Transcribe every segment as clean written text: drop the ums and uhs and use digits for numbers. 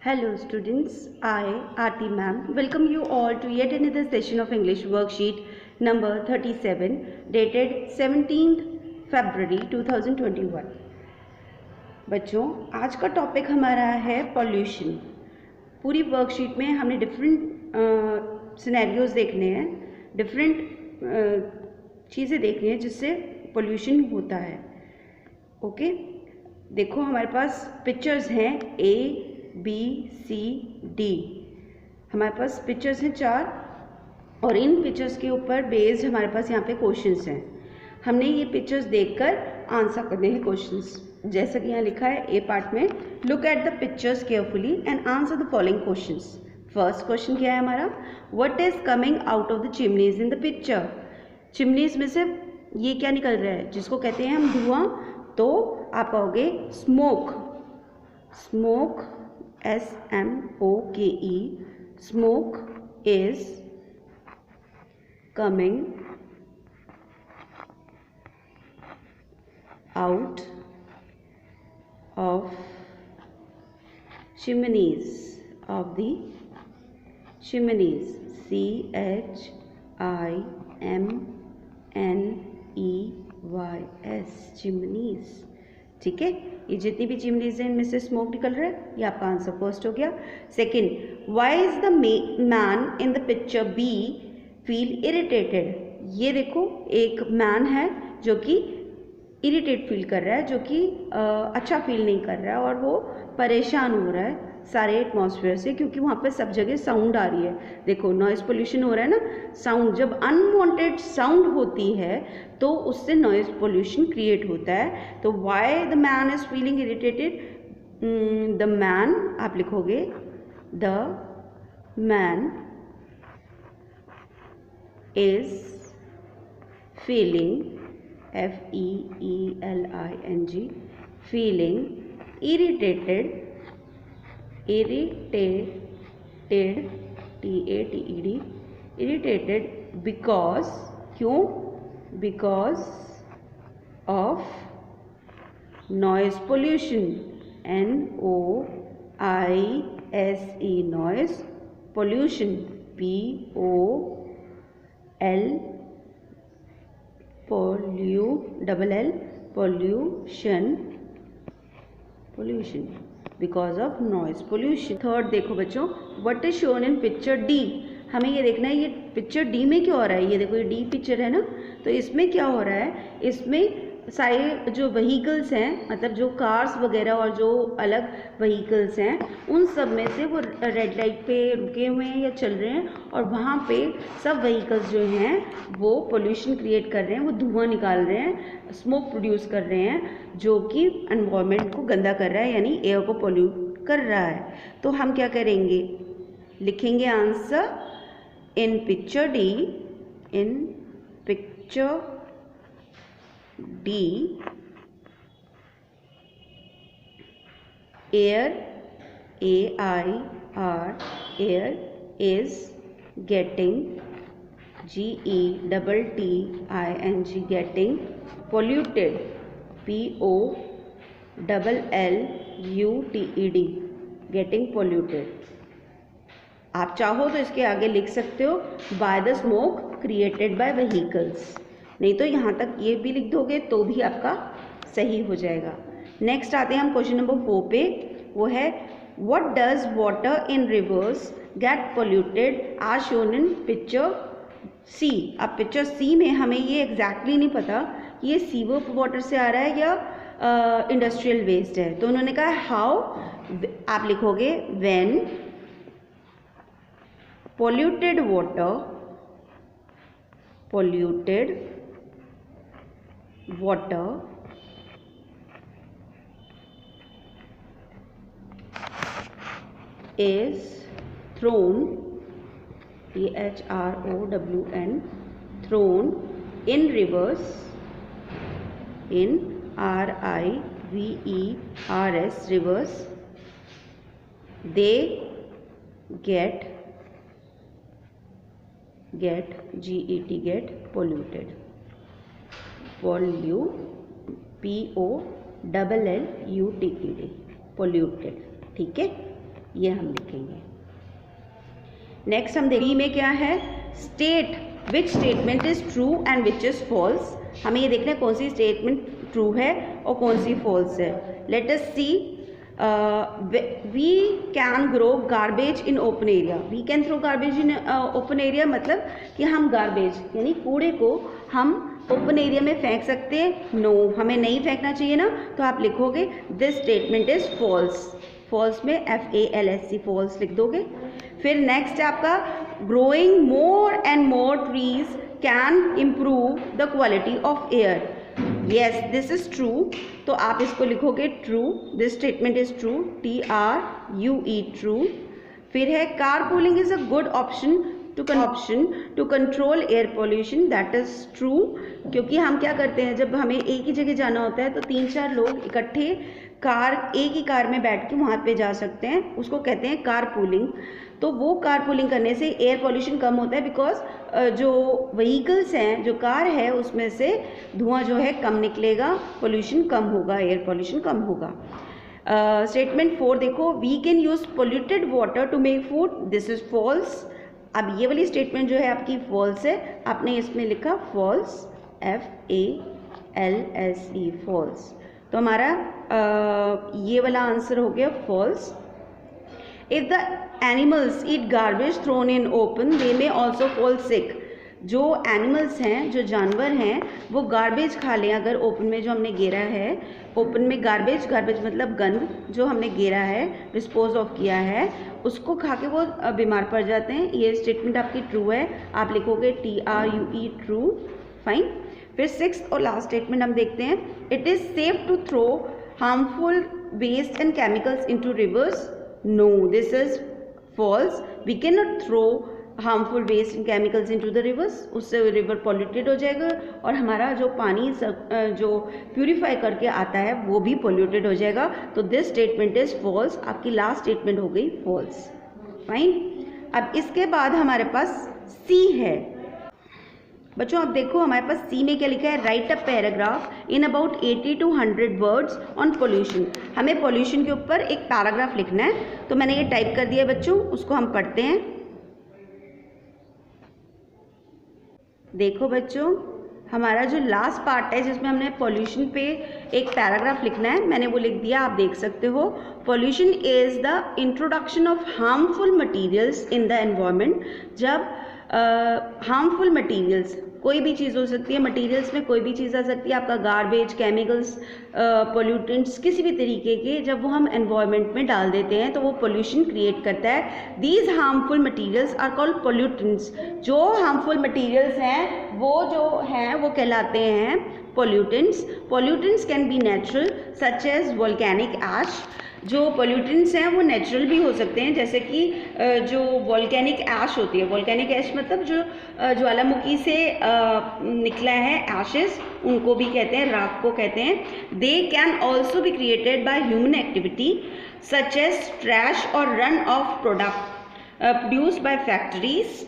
Hello students, I Aarti ma'am welcome you all to yet another session of English worksheet number 37 dated 17th February 2021। बच्चों आज का topic हमारा है pollution. पूरी worksheet में हमने डिफरेंट सिनेरियोज देखने हैं, डिफरेंट चीज़ें देखनी है जिससे पॉल्यूशन होता है। ओके, देखो हमारे पास पिक्चर्स हैं A B C D, हमारे पास पिक्चर्स हैं 4 और इन पिक्चर्स के ऊपर बेस्ड हमारे पास यहाँ पे क्वेश्चंस हैं। हमने ये पिक्चर्स देखकर आंसर करने हैं क्वेश्चंस। जैसा कि यहाँ लिखा है ए पार्ट में, look at the pictures carefully and answer the following questions. First question क्या है हमारा, what is coming out of the chimneys in the picture. Chimneys में से ये क्या निकल रहा है जिसको कहते हैं हम धुआं, तो आप कहोगे smoke. Smoke SMOKE, smoke is coming out of chimneys, of the chimneys, CHIMNEYS, chimneys। ठीक है, ये जितनी भी चिमनीज हैं इनमें से स्मोक निकल रहा है, ये आपका आंसर फर्स्ट हो गया। Second, why is the man in the picture B feel irritated. ये देखो एक मैन है जो कि इरिटेट फील कर रहा है, जो कि अच्छा फील नहीं कर रहा है और वो परेशान हो रहा है सारे एटमॉस्फेयर से, क्योंकि वहाँ पे सब जगह साउंड आ रही है। देखो नॉइज़ पोल्यूशन हो रहा है ना, साउंड, जब अनवांटेड साउंड होती है तो उससे नॉइज़ पोल्यूशन क्रिएट होता है। तो why the man is feeling irritated, the man आप लिखोगे the man is feeling FEELING, feeling irritated, TATED, irritated because, क्यों, because of noise pollution, NOISE, noise pollution, pollution, because of noise pollution. Third देखो बच्चों, what is shown in picture D. हमें ये देखना है ये पिक्चर डी में क्या हो रहा है। ये देखो ये डी पिक्चर है ना, तो इसमें क्या हो रहा है, इसमें सारे जो व्हीकल्स हैं, मतलब जो कार्स वगैरह और जो अलग व्हीकल्स हैं, उन सब में से वो रेड लाइट पे रुके हुए हैं या चल रहे हैं, और वहाँ पे सब व्हीकल्स जो हैं वो पोल्यूशन क्रिएट कर रहे हैं, वो धुआं निकाल रहे हैं, स्मोक प्रोड्यूस कर रहे हैं, जो कि एनवायरनमेंट को गंदा कर रहा है, यानी एयर को पोल्यूट कर रहा है। तो हम क्या करेंगे, लिखेंगे answer in picture D, in picture D, air, AIR, air is getting, GETTING, getting polluted, POLLUTED, getting polluted। आप चाहो तो इसके आगे लिख सकते हो by the smoke created by vehicles, नहीं तो यहाँ तक ये भी लिख दोगे तो भी आपका सही हो जाएगा। नेक्स्ट आते हैं हम क्वेश्चन नंबर 4 पे, वो है what does water in rivers get polluted as shown in picture C. अब पिक्चर सी में हमें ये एग्जैक्टली नहीं पता कि ये सीवर वाटर से आ रहा है या इंडस्ट्रियल वेस्ट है, तो उन्होंने कहा हाउ, आप लिखोगे when polluted water is thrown, THROWN, thrown in rivers, in RIVERS, rivers, they get GET, get polluted, POLLUTED, polluted। ठीक है, ये हम लिखेंगे। नेक्स्ट हम देखिए में क्या है, state which statement is true and which is false. हमें ये देखना है कौन सी स्टेटमेंट ट्रू है और कौन सी फॉल्स है। Let us see, we can grow garbage in open area. We can throw garbage in open area मतलब कि हम गार्बेज यानी कूड़े को हम ओपन एरिया में फेंक सकते हैं। नो, हमें नहीं फेंकना चाहिए ना, तो आप लिखोगे this statement is false. False में FALSE फॉल्स लिख दोगे। फिर नेक्स्ट है आपका, growing more and more trees can improve the quality of air. Yes, this is true, तो आप इसको लिखोगे true. This statement is true, TRUE true. फिर है carpooling is a good option to control air pollution. That is true, क्योंकि हम क्या करते हैं जब हमें एक ही जगह जाना होता है तो 3-4 लोग इकट्ठे एक ही कार में बैठ के वहाँ पे जा सकते हैं, उसको कहते हैं कार पूलिंग। तो वो कार पूलिंग करने से एयर पोल्यूशन कम होता है, बिकॉज जो व्हीकल्स हैं, जो कार है, उसमें से धुआं जो है कम निकलेगा, पोल्यूशन कम होगा, एयर पोल्यूशन कम होगा। स्टेटमेंट 4 देखो, we can use polluted water to make food. This is false. अब ये वाली स्टेटमेंट जो है आपकी फॉल्स है, आपने इसमें लिखा फॉल्स, FALSE फॉल्स। तो हमारा ये वाला आंसर हो गया false. If the animals eat garbage thrown in open they may also fall sick. जो एनिमल्स हैं, जो जानवर हैं, वो गार्बेज खा लें अगर ओपन में जो हमने गेरा है, ओपन में गार्बेज मतलब गंद जो हमने गेरा है, डिस्पोज ऑफ किया है, उसको खा के वो बीमार पड़ जाते हैं। ये स्टेटमेंट आपकी ट्रू है, आप लिखोगे TRUE ट्रू। फाइन। फिर 6th और लास्ट स्टेटमेंट हम देखते हैं, it is safe to throw harmful waste and chemicals into rivers. No, this is false. We can not throw harmful waste and chemicals into the rivers, उससे river polluted हो जाएगा और हमारा जो पानी जो प्यूरिफाई करके आता है वो भी पॉल्यूटेड हो जाएगा। तो दिस स्टेटमेंट इज फॉल्स। आपकी लास्ट स्टेटमेंट हो गई फॉल्स। फाइन। अब इसके बाद हमारे पास सी है। बच्चों आप देखो हमारे पास सी में क्या लिखा है, right a paragraph in about 80 to 100 words on pollution. हमें पोल्यूशन के ऊपर एक पैराग्राफ लिखना है, तो मैंने ये टाइप कर दिया बच्चों, उसको हम पढ़ते हैं। देखो बच्चों, हमारा जो लास्ट पार्ट है जिसमें हमने पोल्यूशन पे एक पैराग्राफ लिखना है, मैंने वो लिख दिया, आप देख सकते हो। Pollution is the introduction of harmful materials in the environment. जब हार्मफुल मटेरियल्स, कोई भी चीज़ हो सकती है, मटेरियल्स में कोई भी चीज़ आ सकती है, आपका गार्बेज, केमिकल्स, पोल्यूटेंट्स, किसी भी तरीके के, जब वो हम एनवायरनमेंट में डाल देते हैं तो वो पोल्यूशन क्रिएट करता है। These harmful materials are called pollutants. जो हार्मफुल मटेरियल्स हैं वो जो हैं वो कहलाते हैं pollutants. Pollutants can be natural such as volcanic ash. जो पोल्यूटेंट्स हैं वो नेचुरल भी हो सकते हैं, जैसे कि जो वोल्केनिक ऐश होती है, वोल्केनिक ऐश मतलब जो ज्वालामुखी से निकला है एशेस, उनको भी कहते हैं, राख को कहते हैं। They can also be created by human activity such as trash और run off product produced by factories.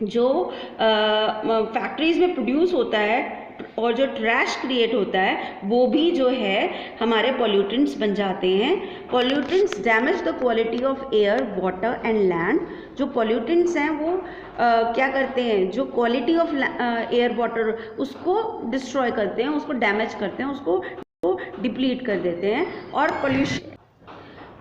जो फैक्ट्रीज में प्रोड्यूस होता है और जो ट्रैश क्रिएट होता है वो भी जो है हमारे पोल्यूटेंट्स बन जाते हैं। Pollutants damage the quality of air, water and land. जो पोल्यूटेंट्स हैं वो क्या करते हैं, जो क्वालिटी ऑफ एयर, वाटर, उसको डिस्ट्रॉय करते हैं, उसको डैमेज करते हैं, उसको डिप्लीट कर देते हैं। और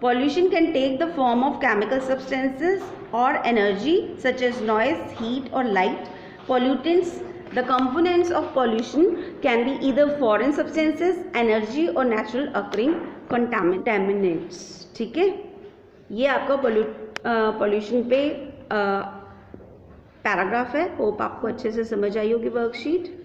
pollution can take the form of chemical substances or energy such as noise, heat or light. Pollutants, the components of pollution can be either foreign substances, energy or natural occurring contaminants. ठीक है, ये आपका pollution पे paragraph है। Hope आपको अच्छे से समझ आई होगी वर्कशीट।